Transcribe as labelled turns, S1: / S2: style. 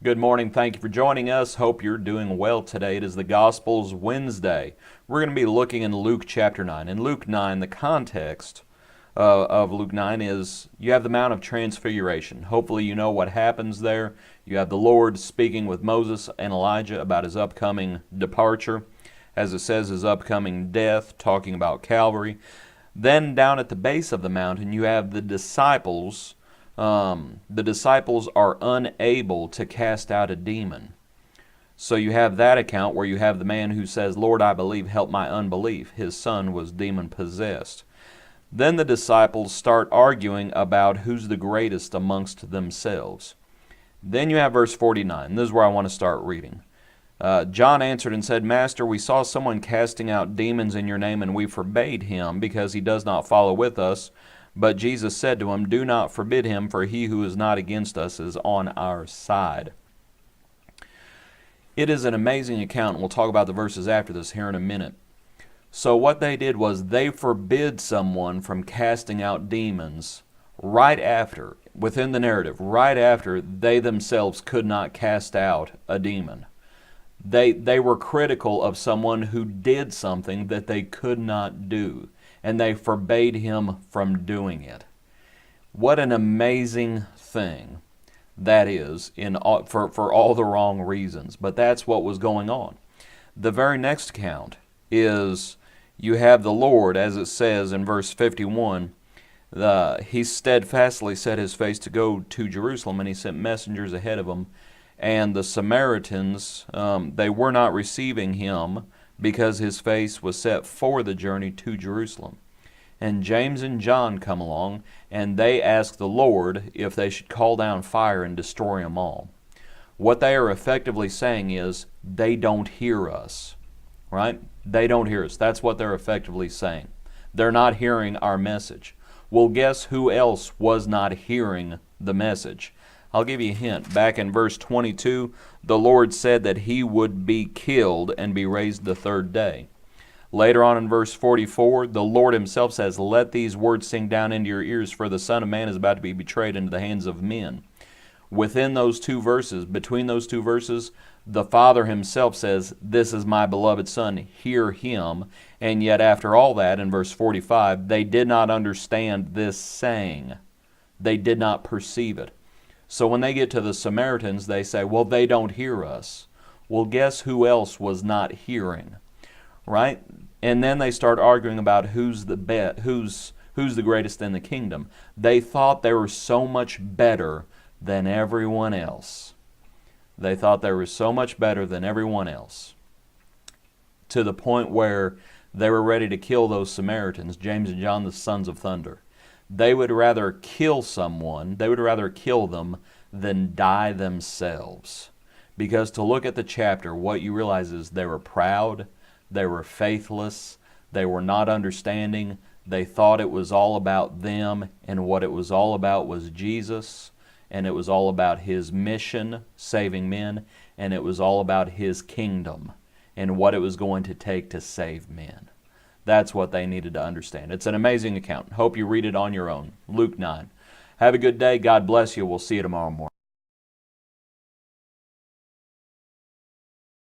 S1: Good morning. Thank you for joining us. Hope you're doing well today. It is the Gospels Wednesday. We're going to be looking in Luke chapter 9. In Luke 9, the context of Luke 9 is you have the Mount of Transfiguration. Hopefully you know what happens there. You have the Lord speaking with Moses and Elijah about his upcoming departure. As it says, his upcoming death, talking about Calvary. Then down at the base of the mountain, you have the disciples. The disciples are unable to cast out a demon. So you have that account where you have the man who says, "Lord, I believe, help my unbelief." His son was demon-possessed. Then the disciples start arguing about who's the greatest amongst themselves. Then you have verse 49. This is where I want to start reading. John answered and said, "Master, we saw someone casting out demons in your name, and we forbade him, because he does not follow with us. But Jesus said to him, 'Do not forbid him, for he who is not against us is on our side.'" It is an amazing account, and we'll talk about the verses after this here in a minute. So what they did was they forbid someone from casting out demons right after, within the narrative, right after they themselves could not cast out a demon. They were critical of someone who did something that they could not do, and they forbade him from doing it. What an amazing thing that is for all the wrong reasons, but that's what was going on. The very next account is you have the Lord, as it says in verse 51, he steadfastly set his face to go to Jerusalem, and he sent messengers ahead of him. And the Samaritans, they were not receiving him because his face was set for the journey to Jerusalem. And James and John come along, and they ask the Lord if they should call down fire and destroy them all. What they are effectively saying is, they don't hear us, right? They don't hear us. That's what they're effectively saying. They're not hearing our message. Well, guess who else was not hearing the message? I'll give you a hint. Back in verse 22, the Lord said that he would be killed and be raised the third day. Later on in verse 44, the Lord himself says, "Let these words sink down into your ears, for the Son of Man is about to be betrayed into the hands of men." Within those two verses, between those two verses, the Father himself says, "This is my beloved Son, hear him." And yet after all that, in verse 45, they did not understand this saying. They did not perceive it. So when they get to the Samaritans, they say, "Well, they don't hear us." Well, guess who else was not hearing? Right? And then they start arguing about who's the greatest in the kingdom. They thought they were so much better than everyone else. They thought they were so much better than everyone else, to the point where they were ready to kill those Samaritans, James and John, the sons of thunder. They would rather kill someone, they would rather kill them than die themselves. Because to look at the chapter, what you realize is they were proud, they were faithless, they were not understanding, they thought it was all about them, and what it was all about was Jesus, and it was all about his mission, saving men, and it was all about his kingdom, and what it was going to take to save men. That's what they needed to understand. It's an amazing account. Hope you read it on your own. Luke 9. Have a good day. God bless you. We'll see you tomorrow morning.